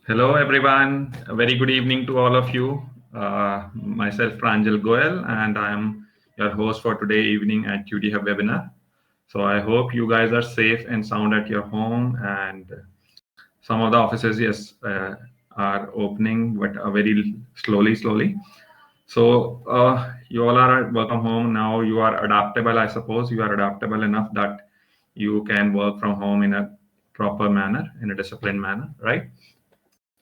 Hello, everyone. A very good evening to all of you. Myself, Pranjal Goel, and I am your host for today evening at TuteeHUB webinar. So I hope you guys are safe and sound at your home. And some of the offices, yes, are opening, but very slowly. So you all are welcome home now. You are adaptable, I suppose. You are adaptable enough that you can work from home in a proper manner, in a disciplined manner, right?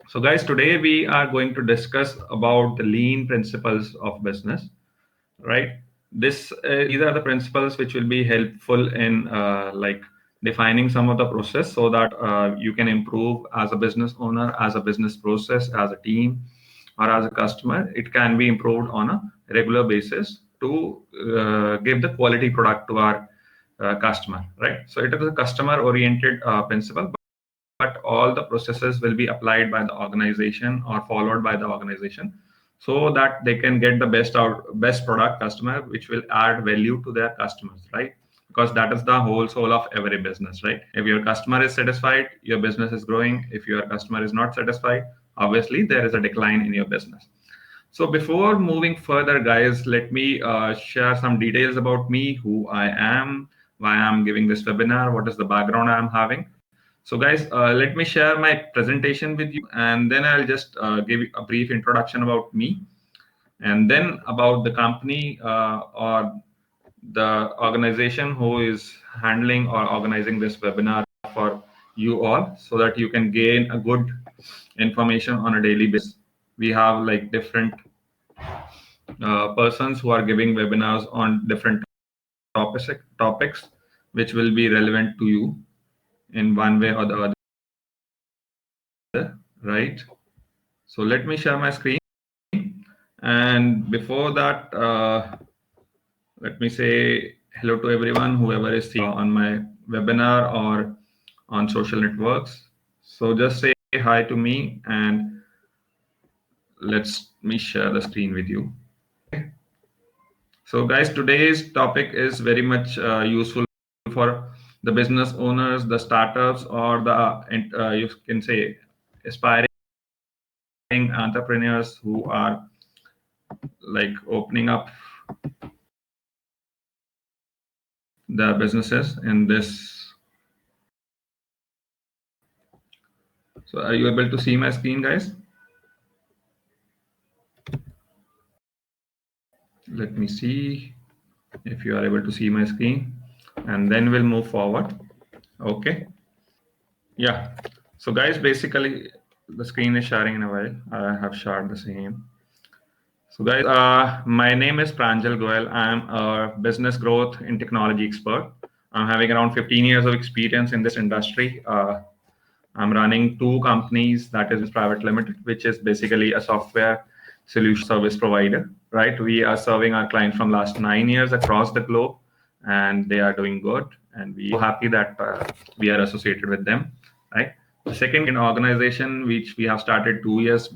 So, guys, today we are going to discuss about the lean principles of business, right? These are the principles which will be helpful in like defining some of the process so that you can improve as a business owner, as a business process, as a team, or as a customer. It can be improved on a regular basis to give the quality product to our customer, right? So it is a customer oriented principle, but all the processes will be applied by the organization or followed by the organization so that they can get the best product customer which will add value to their customers, right? Because that is the whole soul of every business, right? If your customer is satisfied, your business is growing. If your customer is not satisfied, obviously there is a decline in your business. So before moving further, guys, let me share some details about me, who I am, why I'm giving this webinar, what is the background I'm having. So, guys, let me share my presentation with you, and then I'll just give you a brief introduction about me, and then about the company or the organization who is handling or organizing this webinar for you all, so that you can gain a good information on a daily basis. We have like different persons who are giving webinars on different topics, which will be relevant to you in one way or the other, right? So let me share my screen. And before that, let me say hello to everyone, whoever is seeing on my webinar or on social networks. So just say hi to me and let's me share the screen with you. So guys, today's topic is very much useful for the business owners, the startups, or the you can say aspiring entrepreneurs who are like opening up the businesses in this. So are you able to see my screen, guys? Let me see if you are able to see my screen, and then we'll move forward. Okay. Yeah. So guys, basically the screen is sharing in a while. I have shared the same. So guys, my name is Pranjal Goel. I'm a business growth and technology expert. I'm having around 15 years of experience in this industry. I'm running two companies, that is Private Limited, which is basically a software solution service provider, right? We are serving our clients from last 9 years across the globe, and they are doing good. And we are happy that we are associated with them, right? The second organization, which we have started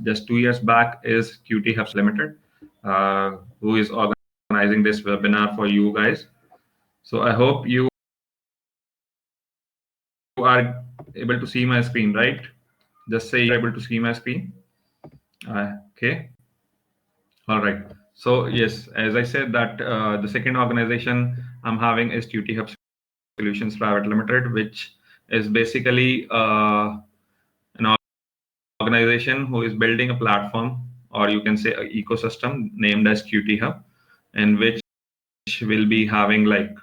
just 2 years back, is TuteeHUB Limited, who is organizing this webinar for you guys. So I hope you are able to see my screen, right? Just say you're able to see my screen. Okay. All right. So yes, as I said that the second organization I'm having is TuteeHUB Solutions Private Limited, which is basically an organization who is building a platform, or you can say an ecosystem named as TuteeHUB, in which will be having like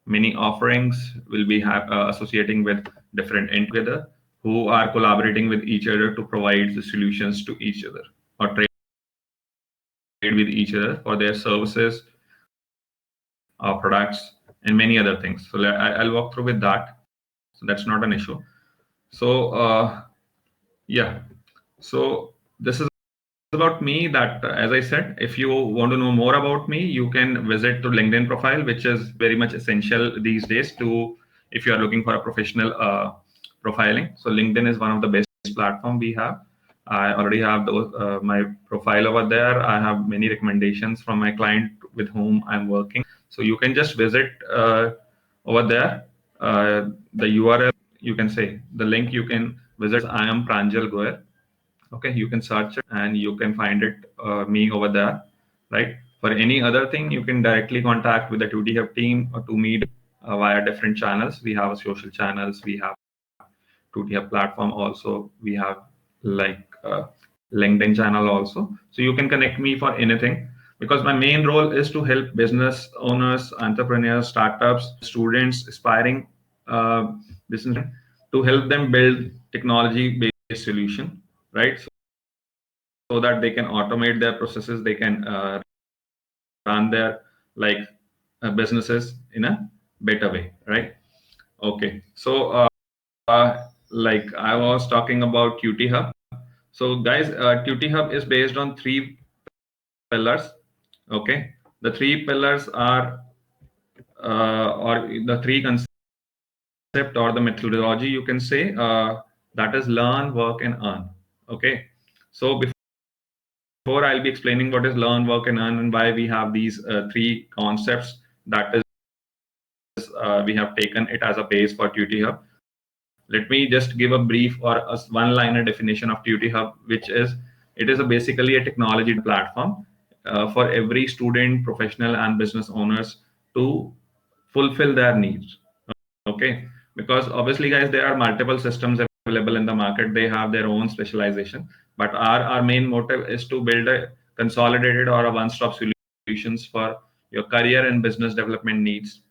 many offerings, will be associating with different end together who are collaborating with each other to provide the solutions to each other or trade with each other for their services, products, and many other things. So I'll walk through with that. So that's not an issue. So yeah, so this is about me. That as I said, if you want to know more about me, you can visit to LinkedIn profile, which is very much essential these days to if you are looking for a professional profiling. So LinkedIn is one of the best platform we have. I already have my profile over there. I have many recommendations from my client with whom I'm working. So you can just visit over there. The URL, you can say the link you can visit. I am Pranjal Goel. Okay, you can search it and you can find it me over there, right? For any other thing, you can directly contact with the TuteeHUB team or to me via different channels. We have social channels, we have TuteeHUB platform also, we have like LinkedIn channel also. So you can connect me for anything because my main role is to help business owners, entrepreneurs, startups, students, aspiring business to help them build technology based solution, right? So that they can automate their processes, they can run their like businesses in a better way, right? Okay, so like I was talking about TuteeHUB. So guys, TuteeHUB is based on three pillars. Okay, the three pillars are or the three concept or the methodology you can say, that is learn, work, and earn. Okay, so before I'll be explaining what is learn, work, and earn and why we have these three concepts. That is, we have taken it as a base for TuteeHUB. Let me just give a brief or a one-liner definition of TuteeHUB, which is it is basically a technology platform for every student, professional, and business owners to fulfill their needs. Okay, because obviously, guys, there are multiple systems available in the market. They have their own specialization, but our main motive is to build a consolidated or a one-stop solutions for your career and business development needs,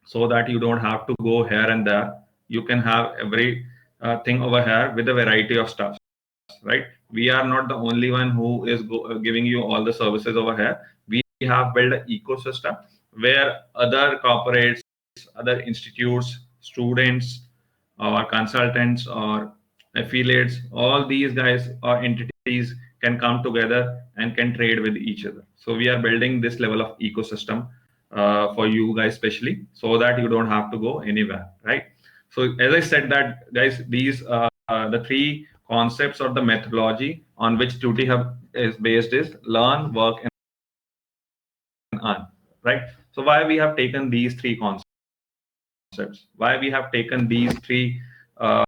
so that you don't have to go here and there. You can have every thing over here with a variety of stuff, right? We are not the only one who is giving you all the services over here. We have built an ecosystem where other corporates, other institutes, students, or consultants, or affiliates, all these guys or entities can come together and can trade with each other. So we are building this level of ecosystem for you guys, especially, so that you don't have to go anywhere, right? So as I said that, guys, these the three concepts or the methodology on which TuteeHUB is based is learn, work, and earn, right? So why we have taken these three concepts? Why we have taken these three uh,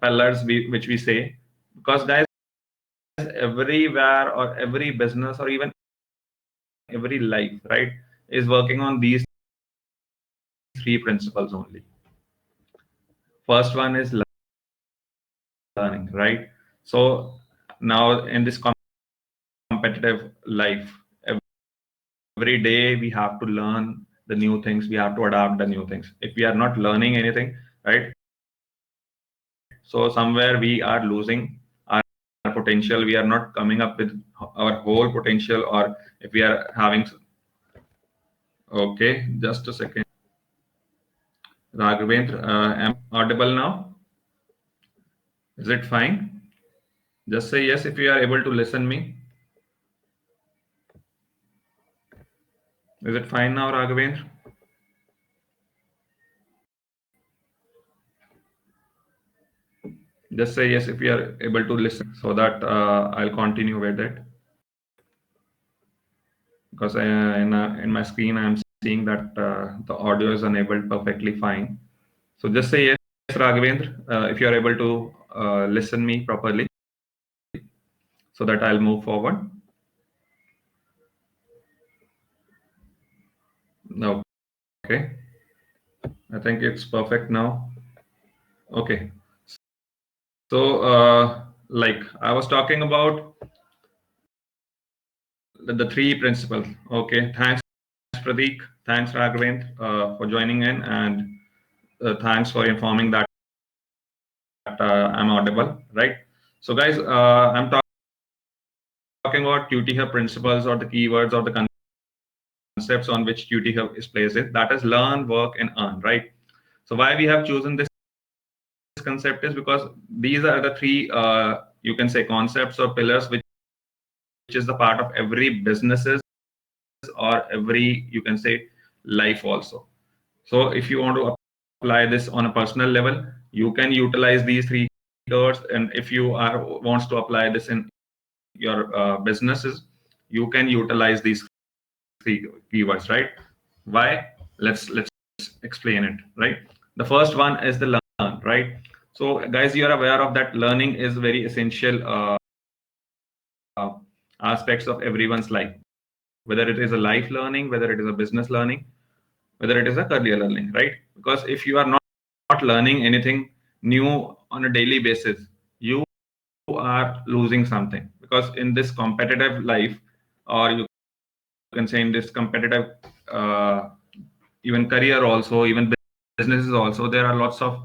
pillars, which we say? Because, guys, everywhere or every business or even every life, right, is working on these three principles only. First one is learning, right? So now in this competitive life, every day we have to learn the new things, we have to adapt the new things. If we are not learning anything, right, so somewhere we are losing our potential, we are not coming up with our whole potential. Or if we are having, okay, just a second, Raghavendra, am I audible now? Is it fine? Just say yes if you are able to listen me. Is it fine now, Raghavendra? Just say yes if you are able to listen, so that I'll continue with it. Because in my screen I'm seeing that the audio is enabled perfectly fine. So just say yes, Raghavendra, if you are able to listen me properly, so that I'll move forward. No, okay. I think it's perfect now. Okay. So like I was talking about the three principles. Okay. Thanks, Pradeek. Thanks, Raghavendra, for joining in, and thanks for informing that I'm audible, right? So, guys, I'm talking about TuteeHUB principles or the keywords or the concepts on which TuteeHUB is placed. That is learn, work, and earn, right? So, why we have chosen this concept is because these are the three, you can say, concepts or pillars which is the part of every businesses or every, you can say, life also. So, if you want to apply this on a personal level, you can utilize these three keywords, and if you are wants to apply this in your businesses, you can utilize these three keywords, right? Why? Let's explain it, right? The first one is the learn, right? So guys, you are aware of that learning is very essential aspects of everyone's life, whether it is a life learning, whether it is a business learning, whether it is a career learning, right? Because if you are not learning anything new on a daily basis, you are losing something. Because in this competitive life, or you can say in this competitive even career also, even businesses also, there are lots of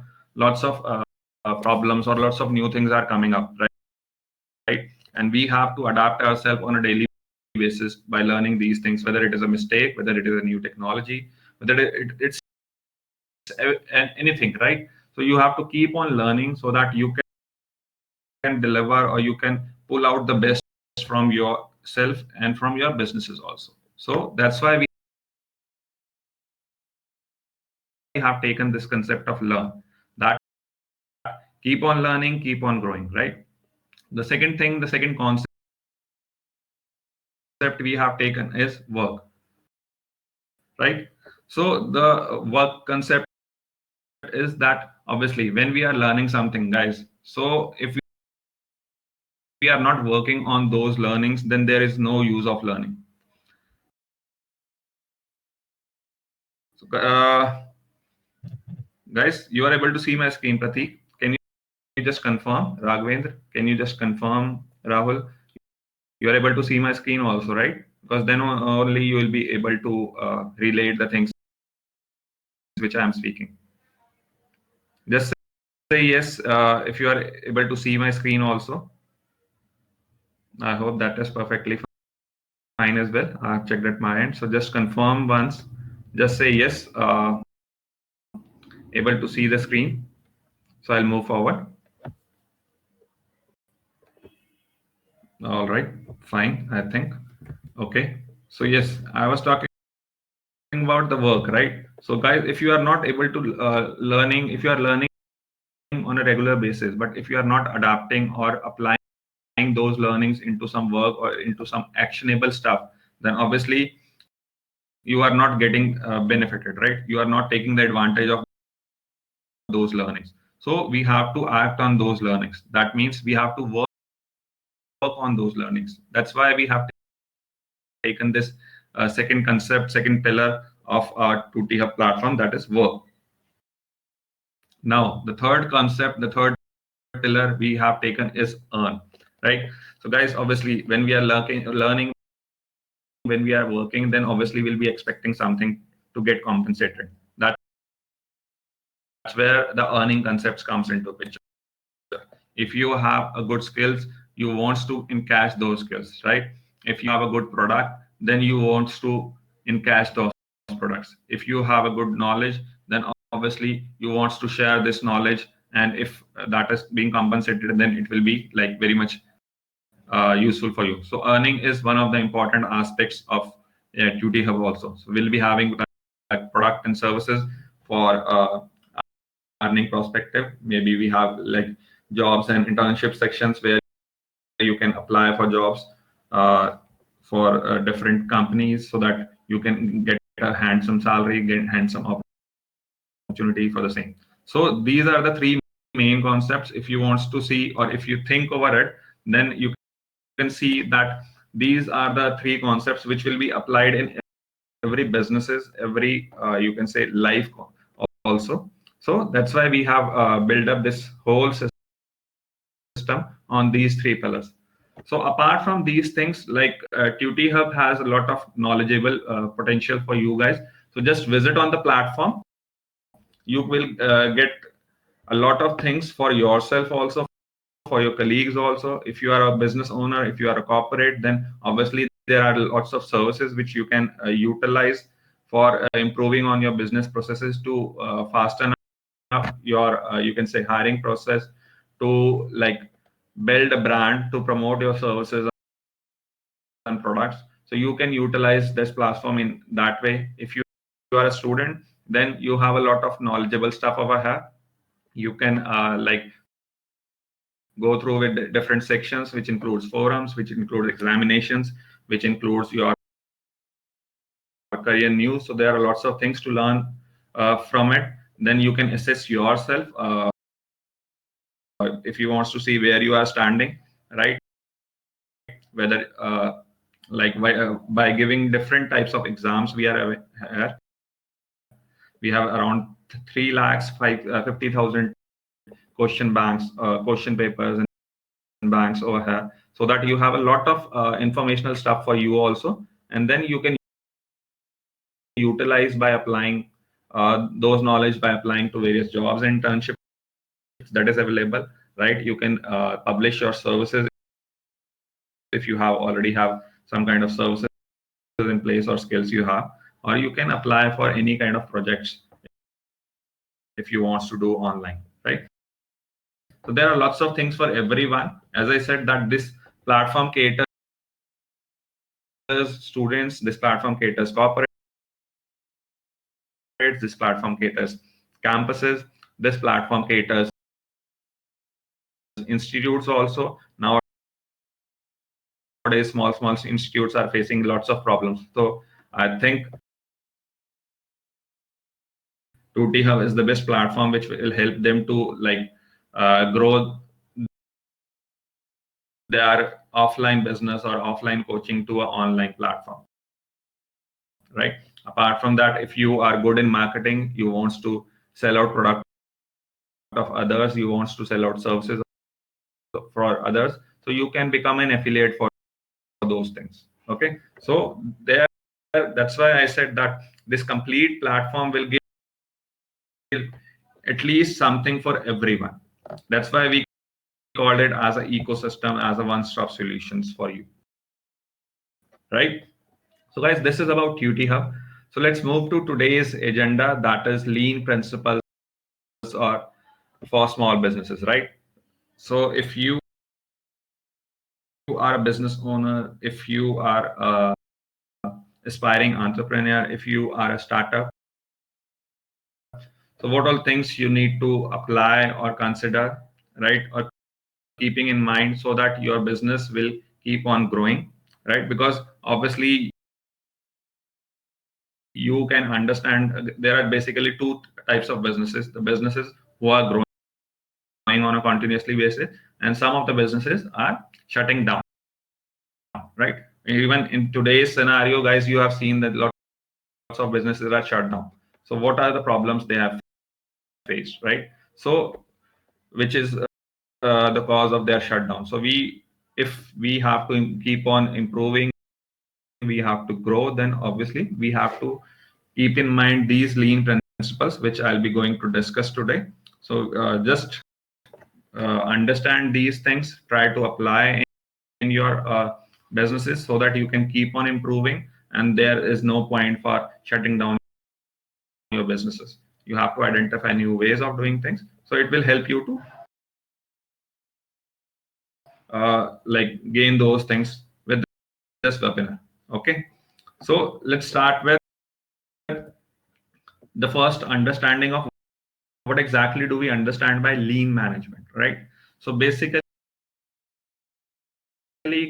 problems, or lots of new things are coming up, right? And we have to adapt ourselves on a daily basis by learning these things, whether it is a mistake, whether it is a new technology, whether it's anything, right? So you have to keep on learning so that you can deliver, or you can pull out the best from yourself and from your businesses also. So that's why we have taken this concept of learn, that keep on learning, keep on growing, right? The second concept we have taken is work, right? So the work concept is that obviously when we are learning something, guys, so if we are not working on those learnings, then there is no use of learning. So, guys, you are able to see my screen, Pratik. Can you just confirm? Raghavendra, can you just confirm? Rahul, you are able to see my screen also, right? Because then only you will be able to relate the things which I am speaking. Just say yes if you are able to see my screen also. I hope that is perfectly fine as well. I've checked at my end. So just confirm once. Just say yes, able to see the screen. So I'll move forward. All right, fine, I think. Okay. So yes, I was talking about the work, right? So guys, if you are not able to learning, if you are learning on a regular basis, but if you are not adapting or applying those learnings into some work or into some actionable stuff, then obviously you are not getting benefited, right? You are not taking the advantage of those learnings. So we have to act on those learnings. That means we have to work on those learnings. That's why we have taken this second concept, second pillar of our TuteeHUB platform, that is work. Now, the third concept, the third pillar we have taken is earn, right? So, guys, obviously, when we are learning, when we are working, then obviously we'll be expecting something to get compensated. That's where the earning concepts comes into picture. If you have a good skills, you want to encash those skills, right? If you have a good product, then you want to encash those products. If you have a good knowledge, then obviously you want to share this knowledge, and if that is being compensated, then it will be like very much useful for you. So earning is one of the important aspects of TuteeHUB also. So we'll be having product and services for earning perspective. Maybe we have like jobs and internship sections where you can apply for jobs for different companies, so that you can get a handsome salary, get handsome opportunity for the same. So these are the three main concepts. If you want to see, or if you think over it, then you can see that these are the three concepts which will be applied in every businesses, every you can say life also. So that's why we have built up this whole system on these three pillars. So apart from these things, like TuteeHUB has a lot of knowledgeable potential for you guys. So just visit on the platform. You will get a lot of things for yourself also, for your colleagues also. If you are a business owner, if you are a corporate, then obviously there are lots of services which you can utilize for improving on your business processes to fasten up your you can say hiring process, to like build a brand, to promote your services and products. So you can utilize this platform in that way. If you are a student, then you have a lot of knowledgeable stuff over here. You can like go through with different sections, which includes forums, which includes examinations, which includes your career news. So there are lots of things to learn from it. Then you can assess yourself if you want to see where you are standing, right? Whether like by giving different types of exams, we are here. We have around 3 lakhs 50,000 question papers and banks over here, so that you have a lot of informational stuff for you also, and then you can utilize by applying those knowledge by applying to various jobs and internships that is available, right? You can publish your services if you have already have some kind of services in place or skills you have, or you can apply for any kind of projects if you want to do online, right? So there are lots of things for everyone. As I said, that this platform caters students, this platform caters corporates, this platform caters campuses, this platform caters institutes also. Nowadays, small institutes are facing lots of problems. So I think TuteeHUB is the best platform which will help them to like grow their offline business or offline coaching to an online platform, right? Apart from that, if you are good in marketing, you want to sell out product of others, you want to sell out services for others, so you can become an affiliate for those things. Okay, so there, that's why I said that this complete platform will give at least something for everyone. That's why we called it as an ecosystem, as a one-stop solutions for you, right? So guys, this is about TuteeHUB. So let's move to today's agenda, that is lean principles or for small businesses, right? So if you are a business owner, if you are a aspiring entrepreneur, if you are a startup, so what all things you need to apply or consider, right? Or keeping in mind so that your business will keep on growing, right? Because obviously you can understand there are basically two types of businesses: the businesses who are growing on a continuously basis, and some of the businesses are shutting down, right? Even in today's scenario, guys, you have seen that lots of businesses are shut down. So what are the problems they have faced, right? So which is the cause of their shutdown. So if we have to keep on improving, we have to grow, then obviously we have to keep in mind these lean principles, which I'll be going to discuss today. So just understand these things, try to apply in your businesses so that you can keep on improving, and there is no point for shutting down your businesses. You have to identify new ways of doing things, so it will help you to like gain those things with this webinar. Okay, so let's start with the first understanding of what exactly do we understand by lean management, right? So basically,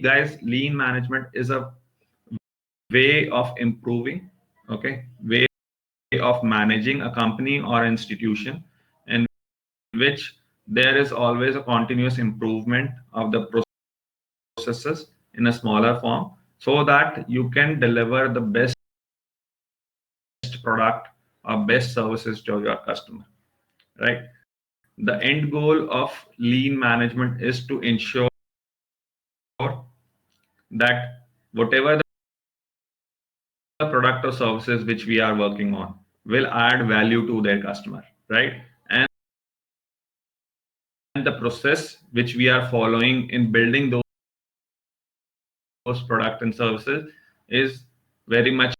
guys, lean management is a way of improving, okay, way of managing a company or institution in which there is always a continuous improvement of the processes in a smaller form, so that you can deliver the best product or best services to your customer, right? The end goal of lean management is to ensure that whatever the product or services which we are working on will add value to their customer, right? And the process which we are following in building those product and services is very much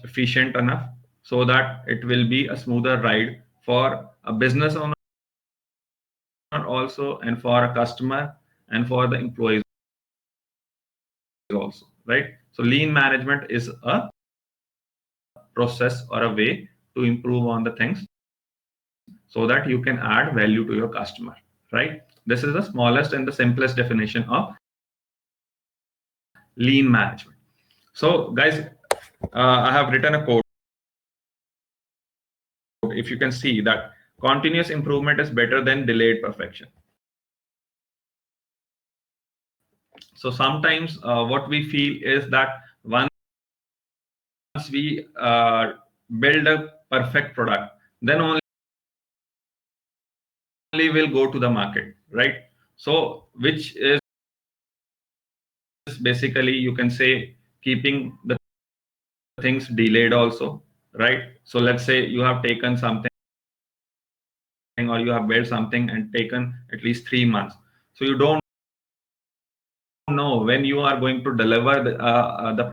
efficient enough so that it will be a smoother ride for a business owner also, and for a customer, and for the employees also, right? So lean management is a process or a way to improve on the things so that you can add value to your customer, right? This is the smallest and the simplest definition of lean management. So guys, I have written a code. If you can see that continuous improvement is better than delayed perfection. So sometimes what we feel is that once we build a perfect product, then only we'll go to the market, right? So which is basically, you can say, keeping the things delayed also, right? So let's say you have taken something, or you have built something and taken at least 3 months. So you don't know when you are going to deliver the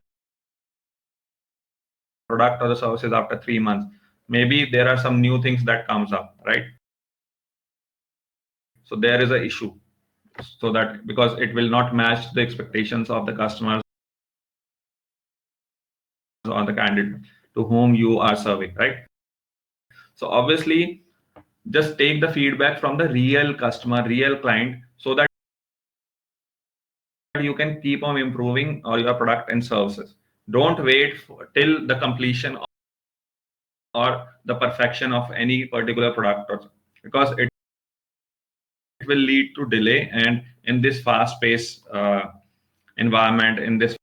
product or the services after 3 months. Maybe there are some new things that comes up, right? So there is a issue. So that, because it will not match the expectations of the customers or the candidate to whom you are serving, right? So obviously, just take the feedback from the real customer, real client, so that you can keep on improving your product and services. Don't wait till the completion or the perfection of any particular product, because it will lead to delay. And in this fast paced environment, in this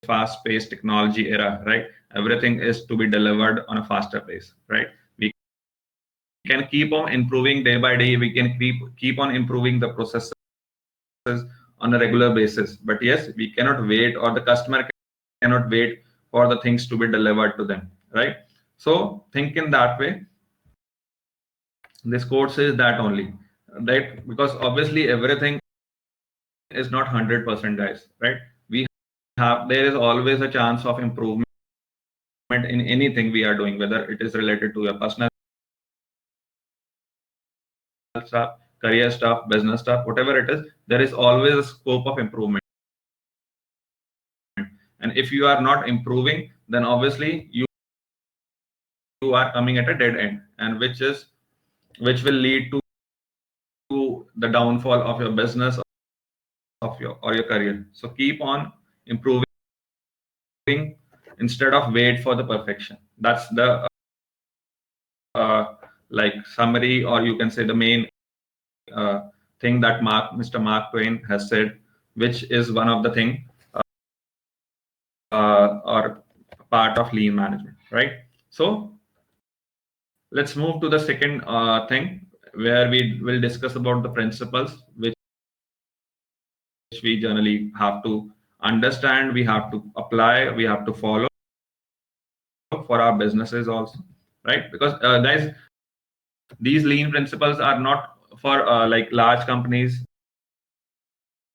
fast paced technology era, right, everything is to be delivered on a faster pace, right? We can keep on improving day by day, we can keep on improving the processes on a regular basis, but yes, we cannot wait, or the customer cannot wait for the things to be delivered to them, right? So think in that way. This code says that only, right? Because obviously everything is not 100%, guys, right? We have, there is always a chance of improvement in anything we are doing, whether it is related to your personal stuff, career stuff, business stuff, whatever it is, there is always a scope of improvement. And if you are not improving, then obviously you are coming at a dead end, and which will lead to the downfall of your business, of your or your career. So keep on improving instead of wait for the perfection. That's the like summary, or you can say the main uh, thing that Mr. Mark Twain has said, which is one of the thing or part of lean management, right? So let's move to the second thing, where we will discuss about the principles which we generally have to understand, we have to apply, we have to follow for our businesses also, right? Because guys, these lean principles are not for like large companies.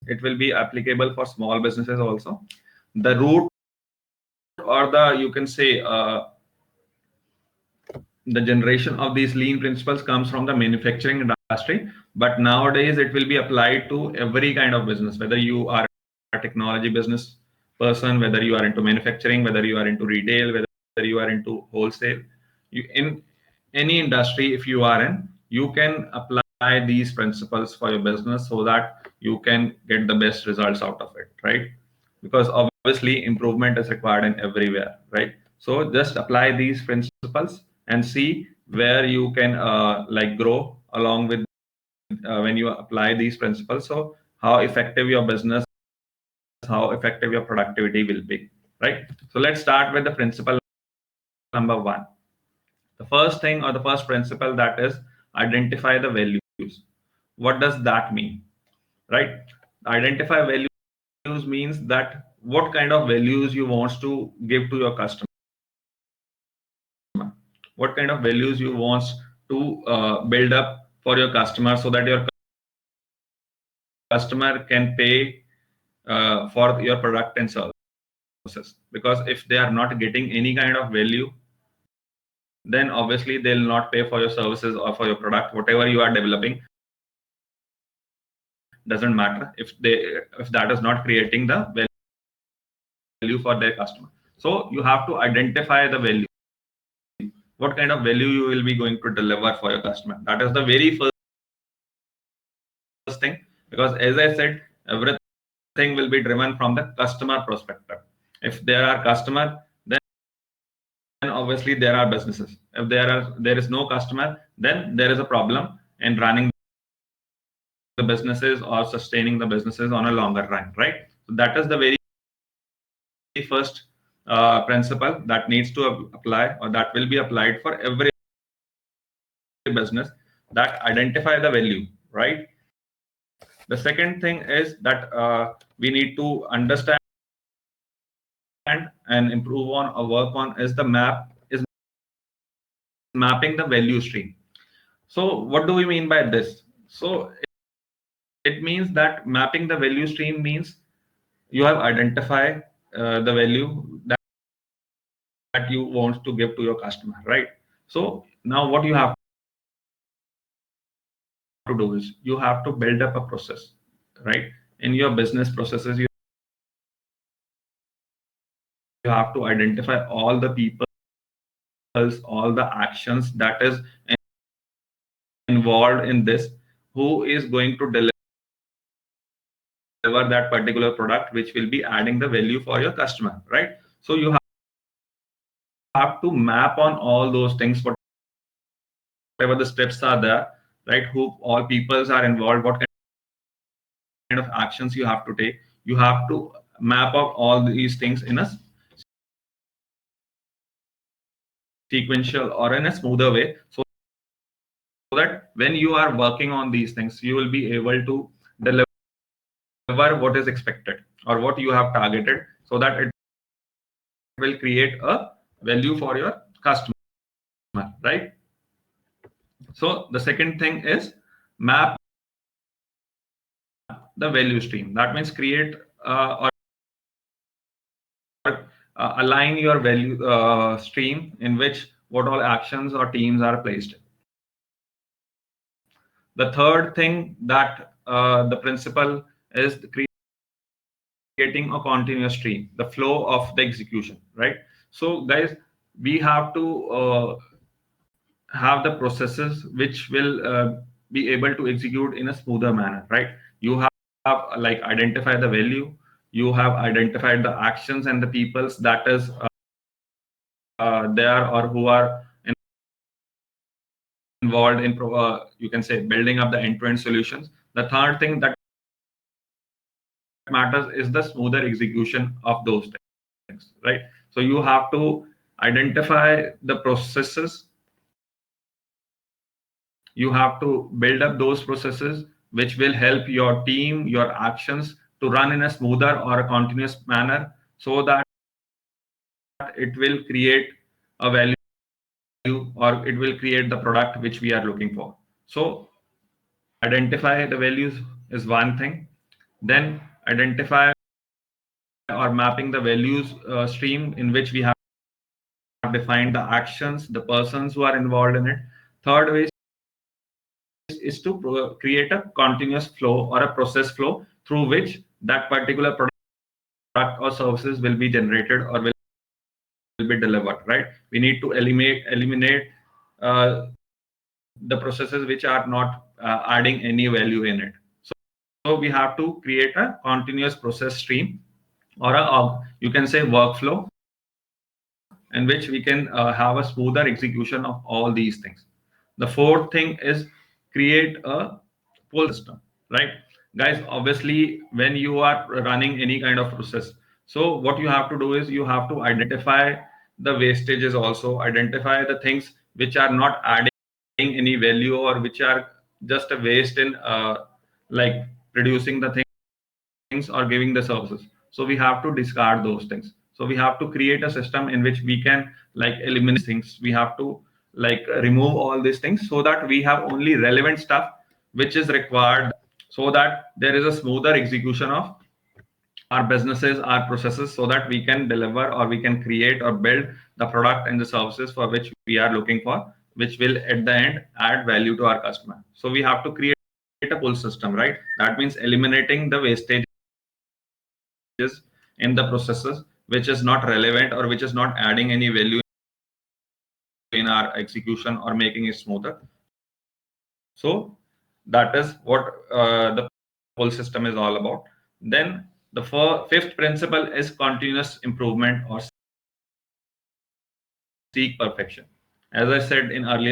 It will be applicable for small businesses also. The root, or the, you can say, the generation of these lean principles comes from the manufacturing industry, but nowadays it will be applied to every kind of business, whether you are a technology business person, whether you are into manufacturing, whether you are into retail, whether you are into wholesale. You, in any industry, if you are in, you can apply these principles for your business, so that you can get the best results out of it, right? Because obviously improvement is required in everywhere, right? So just apply these principles and see where you can like grow along with when you apply these principles. So how effective your business, how effective your productivity will be, right? So let's start with the principle number one. The first thing, or the first principle, that is identify the values. What does that mean, right? Identify values means that what kind of values you want to give to your customer, what kind of values you want to build up for your customer, so that your customer can pay for your product and services. Because if they are not getting any kind of value, then obviously they'll not pay for your services or for your product. Whatever you are developing doesn't matter if that is not creating the value for their customer. So you have to identify the value, what kind of value you will be going to deliver for your customer. That is the very first thing, because as I said, everything will be driven from the customer perspective. If there are customer, then obviously there are businesses. If there is no customer, then there is a problem in running the businesses or sustaining the businesses on a longer run, right? So that is the very first principle that needs to apply, or that will be applied for every business, that identify the value, right? The second thing is that we need to understand and improve on or work on is the mapping the value stream. So what do we mean by this? So it means that mapping the value stream means you have identified the value that you want to give to your customer, right? So now what you have to do is you have to build up a process, right? In your business processes, you have to identify all the people, all the actions that is involved in this, who is going to deliver that particular product which will be adding the value for your customer, right? So you have to map on all those things, whatever the steps are there, right? Who all peoples are involved, what kind of actions you have to take. You have to map out all these things in a sequential or in a smoother way, so that when you are working on these things, you will be able to deliver what is expected or what you have targeted, so that it will create a value for your customer, right? So the second thing is map the value stream. That means create or align your value stream in which what all actions or teams are placed. The third thing that the principle is creating a continuous stream, the flow of the execution, right? So guys, we have to have the processes which will be able to execute in a smoother manner, right? You have like identify the value, you have identified the actions and the peoples that is there or who are involved in you can say building up the end-to-end solutions. The third thing that matters is the smoother execution of those things, right? So you have to identify the processes, you have to build up those processes which will help your team, your actions to run in a smoother or a continuous manner, so that it will create a value or it will create the product which we are looking for. So identify the values is one thing, then identify or mapping the values stream in which we have defined the actions, the persons who are involved in it. Third way is to create a continuous flow or a process flow through which that particular product or services will be generated or will be delivered, right? We need to eliminate uh, the processes which are not adding any value in it. So we have to create a continuous process stream or you can say workflow in which we can have a smoother execution of all these things. The fourth thing is create a pull system, right? Guys, obviously, when you are running any kind of process, so what you have to do is you have to identify the wastages, also identify the things which are not adding any value or which are just a waste in like producing the things or giving the services. So we have to discard those things. So we have to create a system in which we can like eliminate things. We have to like remove all these things so that we have only relevant stuff which is required, so that there is a smoother execution of our businesses, our processes, so that we can deliver or we can create or build the product and the services for which we are looking for, which will at the end add value to our customer. So we have to create a pull system, right? That means eliminating the wastage in the processes which is not relevant or which is not adding any value in our execution or making it smoother. So that is what the whole system is all about. Then the fifth principle is continuous improvement or seek perfection. As I said in earlier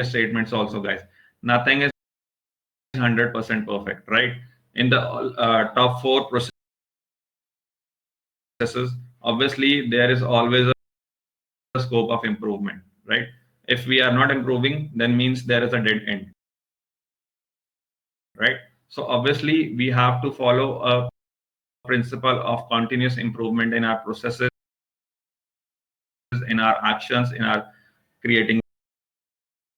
statements also, guys, nothing is 100% perfect, right? In the top four processes, obviously there is always a scope of improvement, right? If we are not improving, then means there is a dead end, right? So obviously we have to follow a principle of continuous improvement in our processes, in our actions, in our creating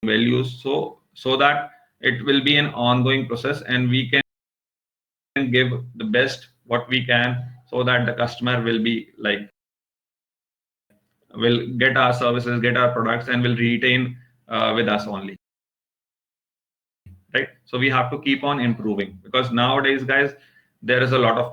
values, so that it will be an ongoing process and we can give the best what we can, so that the customer will be like, will get our services, get our products, and will retain with us only, right? So we have to keep on improving, because nowadays, guys, there is a lot of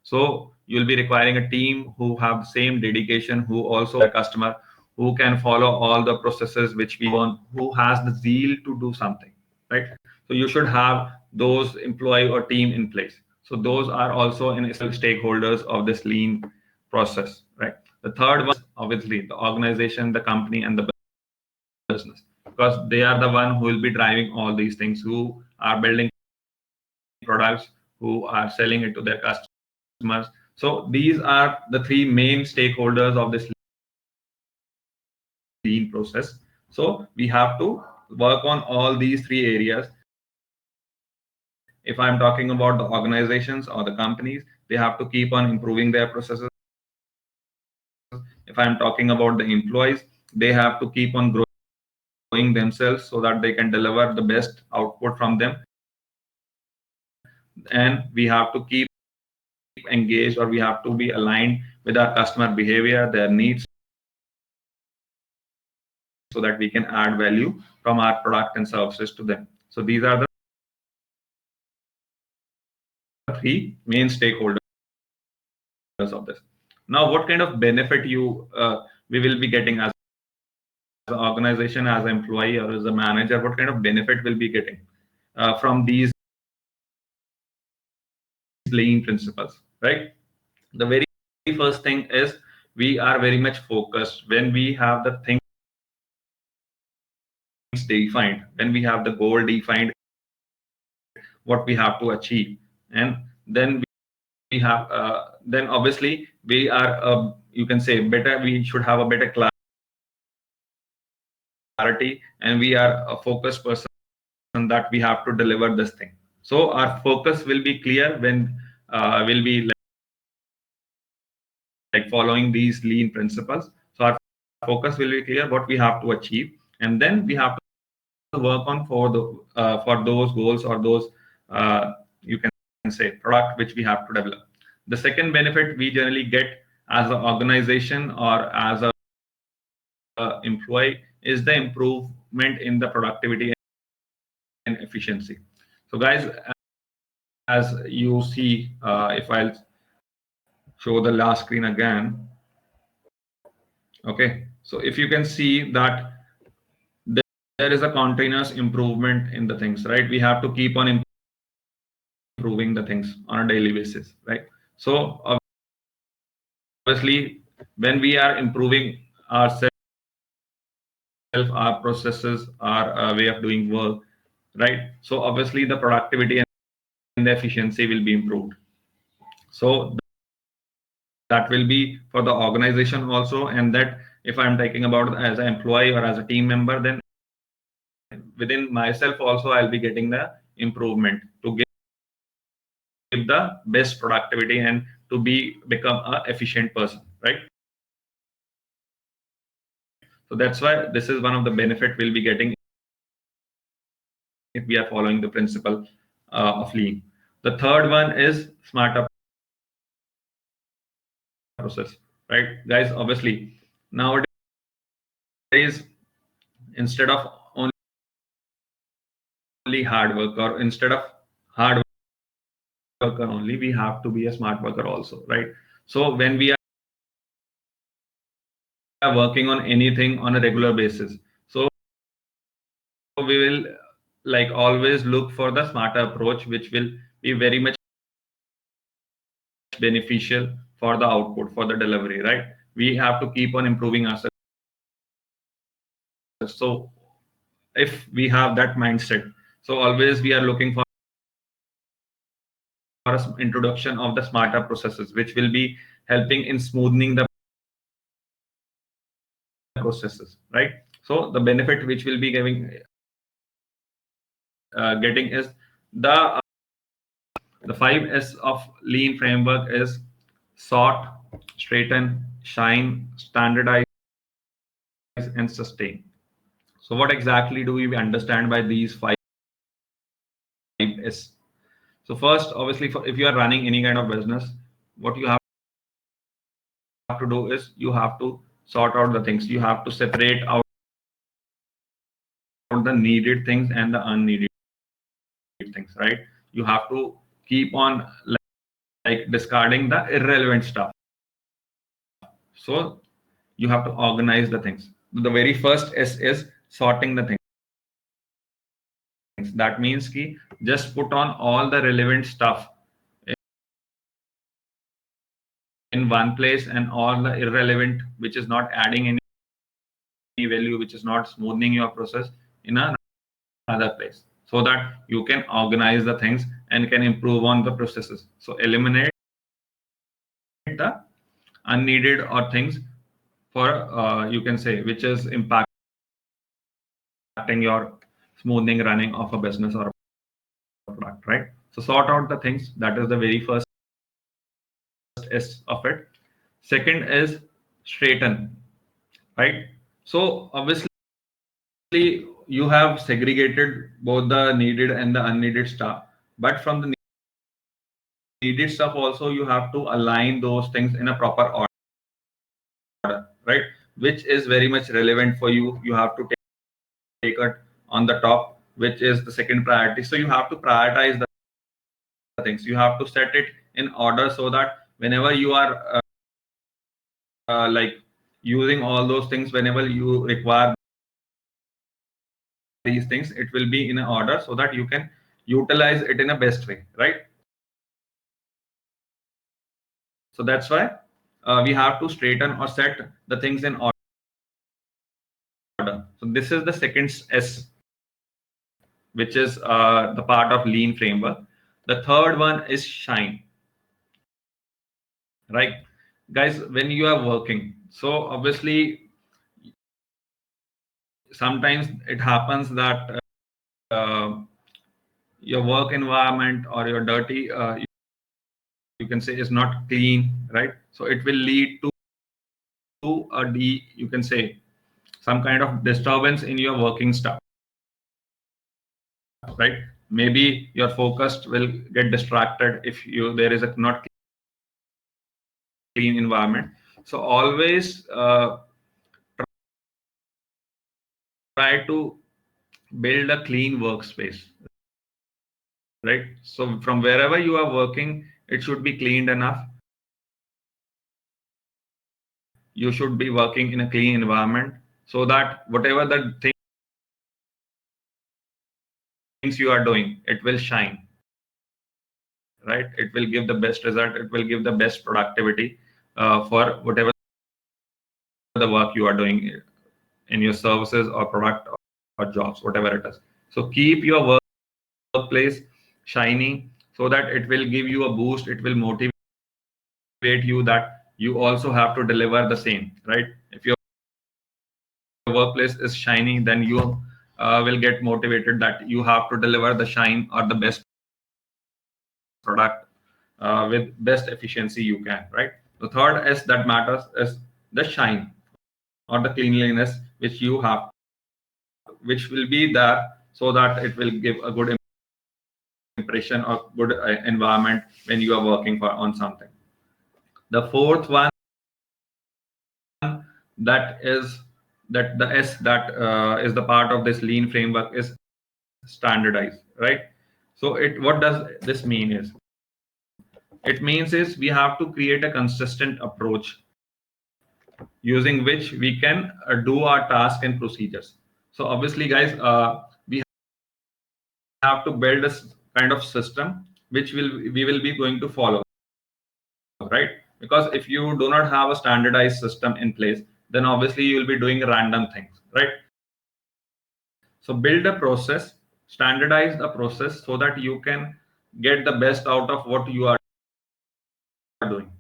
So you'll be requiring a team who have the same dedication, who also a customer, who can follow all the processes which we want, who has the zeal to do something, right? So you should have those employee or team in place. So those are also in stakeholders of this lean process, right? The third one is obviously the organization, the company, and the business, because they are the one who will be driving all these things, who are building products, who are selling it to their customers. So these are the three main stakeholders of this lean process. So we have to work on all these three areas. If I'm talking about the organizations or the companies, they have to keep on improving their processes. If I'm talking about the employees, they have to keep on growing themselves so that they can deliver the best output from them. And we have to keep engaged, or we have to be aligned with our customer behavior, their needs, so that we can add value from our product and services to them. So these are the three main stakeholders of this. Now, what kind of benefit we will be getting as an organization, as an employee, or as a manager? What kind of benefit will be getting from these lean principles, right? The very first thing is, we are very much focused when we have the things defined, when we have the goal defined, what we have to achieve, and then we have then obviously we are you can say better, we should have a better clarity, and we are a focused person that we have to deliver this thing. So our focus will be clear when we'll be like following these lean principles. So our focus will be clear what we have to achieve, and then we have to work on for those goals, or those you can say product which we have to develop. The second benefit we generally get as an organization or as a employee is the improvement in the productivity and efficiency. So guys, as you see, if I'll show the last screen again, okay, so if you can see that there is a continuous improvement in the things, right? We have to keep on improving the things on a daily basis, right? So obviously, when we are improving ourselves, our processes, our way of doing work, right? So obviously, the productivity and the efficiency will be improved. So that will be for the organization also, and that if I'm talking about as an employee or as a team member, then within myself also I'll be getting the improvement to give the best productivity and to be become a efficient person, right? So that's why this is one of the benefit we'll be getting if we are following the principle of lean. The third one is smarter process, right, guys? Obviously, nowadays, instead of only hard work, or instead of hard worker only, we have to be a smart worker also, right? So when we are working on anything on a regular basis, so we will like always look for the smarter approach, which will be very much beneficial for the output, for the delivery, right? We have to keep on improving ourselves. So if we have that mindset, so always we are looking for a introduction of the smarter processes, which will be helping in smoothening the processes, right? So the benefit which will be getting is the the 5S of lean framework is sort, straighten, shine, standardize, and sustain. So what exactly do we understand by these 5S? So first, obviously, if you are running any kind of business, what you have to do is you have to sort out the things. You have to separate out the needed things and the unneeded things, right? You have to keep on like discarding the irrelevant stuff. So you have to organize the things. The very first S is sorting the things. That means ki just put on all the relevant stuff in one place, and all the irrelevant, which is not adding any value, which is not smoothing your process, in another place, so that you can organize the things and can improve on the processes. So eliminate the unneeded or things for you can say which is impacting your smoothing running of a business or a product, right? So sort out the things. That is the very first S of it. Second is straighten, right? So obviously you have segregated both the needed and the unneeded stuff, but from the needed stuff also you have to align those things in a proper order, right? Which is very much relevant for you. You have to take it on the top, which is the second priority. So you have to prioritize the things. You have to set it in order so that whenever you are like using all those things, whenever you require these things, it will be in an order so that you can utilize it in a best way, right? So that's why we have to straighten or set the things in order. So this is the second S, which is the part of lean framework. The third one is shine, right? Guys, when you are working, so obviously sometimes it happens that your work environment or your dirty you can say is not clean, right? So it will lead to you can say some kind of disturbance in your working stuff, right? Maybe your focus will get distracted if you there is a not clean environment. So always try to build a clean workspace, right? So from wherever you are working, it should be cleaned enough. You should be working in a clean environment so that whatever the you are doing, it will shine, right? It will give the best result. It will give the best productivity for whatever the work you are doing in your services or product or jobs, whatever it is. So keep your workplace shiny so that it will give you a boost. It will motivate you that you also have to deliver the same, right? If your workplace is shiny, then you will get motivated that you have to deliver the shine or the best product with best efficiency you can, right? The third S that matters is the shine or the cleanliness which you have, which will be there so that it will give a good impression or good environment when you are working for on something. The fourth one, that is that the S that is the part of this lean framework, is standardize, right? So it what does this mean is, it means is we have to create a consistent approach using which we can do our task and procedures. So obviously guys, we have to build a kind of system which we will be going to follow, right? Because if you do not have a standardized system in place, then obviously you will be doing random things, right? So build a process, standardize the process so that you can get the best out of what you are doing.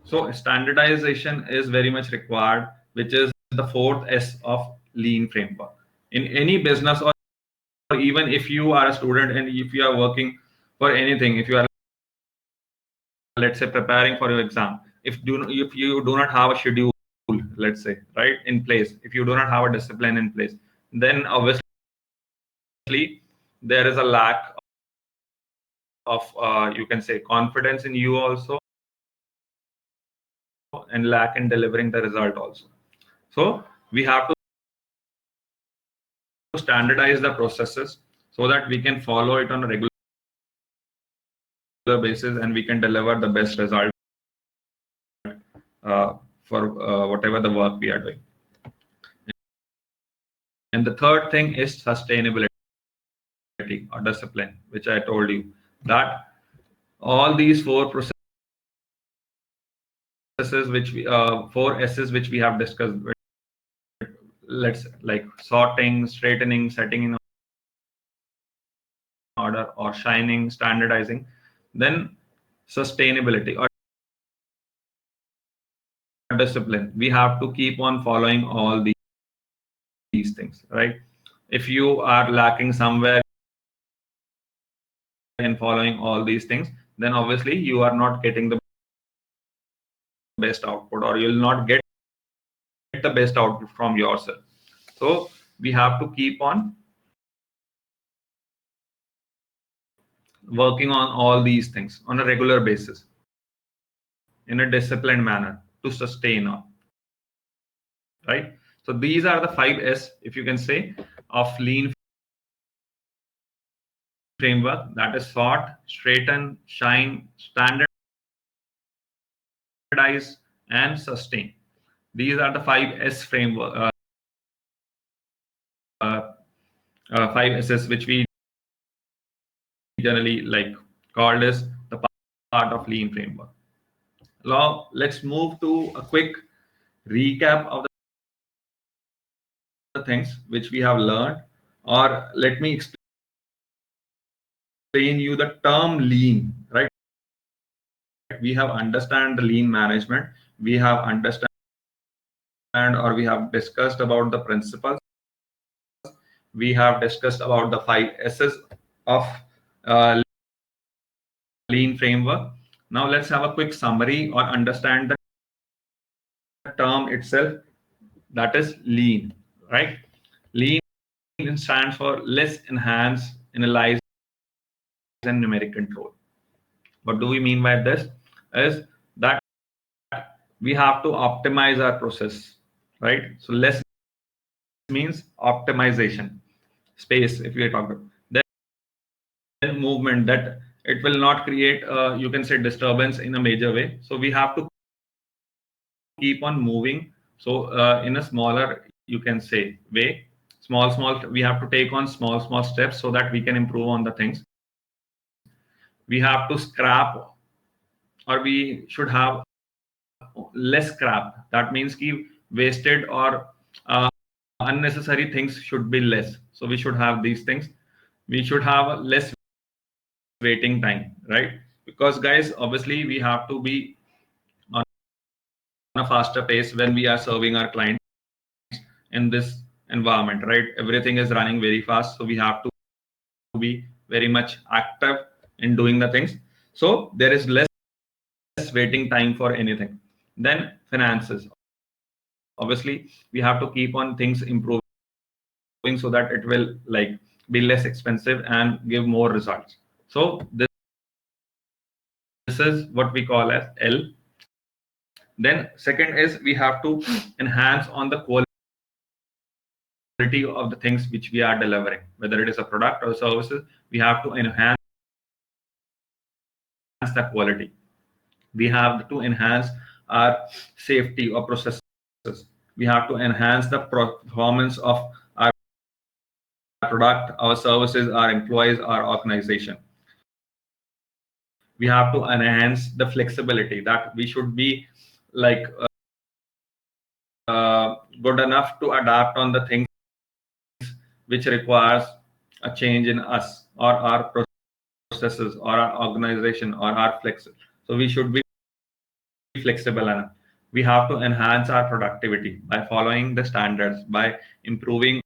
So standardization is very much required, which is the fourth S of lean framework. In any business, or even if you are a student and if you are working for anything, if you are, let's say, preparing for your exam, if you do not have a schedule, let's say, right, in place, if you do not have a discipline in place, then obviously there is a lack of you can say confidence in you also, and lack in delivering the result also. So we have to standardize the processes so that we can follow it on a regular basis and we can deliver the best result for whatever the work we are doing. And the third thing is sustainability or discipline, which I told you that all these four processes which we four S's which we have discussed, let's like sorting, straightening, setting in order, or shining, standardizing, then sustainability or discipline. We have to keep on following all these things, right? If you are lacking somewhere in following all these things, then obviously you are not getting the best output, or you'll not get the best output from yourself. So we have to keep on working on all these things on a regular basis in a disciplined manner to sustain on, right? So these are the 5S, if you can say, of lean framework, that is sort, straighten, shine, standardize, and sustain. These are the 5S framework, 5S's, which we generally like called as the part of lean framework. Now let's move to a quick recap of the things which we have learned, or let me explain you the term lean, right? We have understand the lean management, we have understand, or we have discussed about the principles, we have discussed about the 5S's of lean framework. Now let's have a quick summary or understand the term itself, that is lean, right? Lean stands for less, enhance, analyze, and numeric control. What do we mean by this? Is that we have to optimize our process, right? So less means optimization, space, if we talk about, then movement, that it will not create you can say disturbance in a major way. So we have to keep on moving, so in a smaller, you can say, way, small, we have to take on small steps so that we can improve on the things. We have to scrap, or we should have less scrap. That means ki wasted or unnecessary things should be less. So we should have these things. We should have less waiting time, right? Because guys, obviously we have to be on a faster pace when we are serving our clients in this environment, right? Everything is running very fast, so we have to be very much active in doing the things. So there is less waiting time for anything. Then finances. Obviously, we have to keep on things improving so that it will like be less expensive and give more results. So this is what we call as L. Then second is we have to enhance on the quality of the things which we are delivering, whether it is a product or services. We have to enhance the quality. We have to enhance our safety or processes. We have to enhance the performance of our product, our services, our employees, our organization. We have to enhance the flexibility, that we should be like good enough to adapt on the things which requires a change in us or our processes or our organization or our flex. So we should be flexible enough. We have to enhance our productivity by following the standards, by improving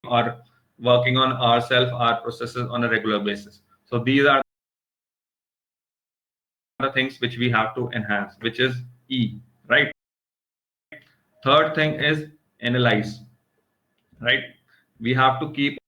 or working on ourselves, our processes on a regular basis. So these are the things which we have to enhance, which is E, right? Third thing is analyze, right? We have to keep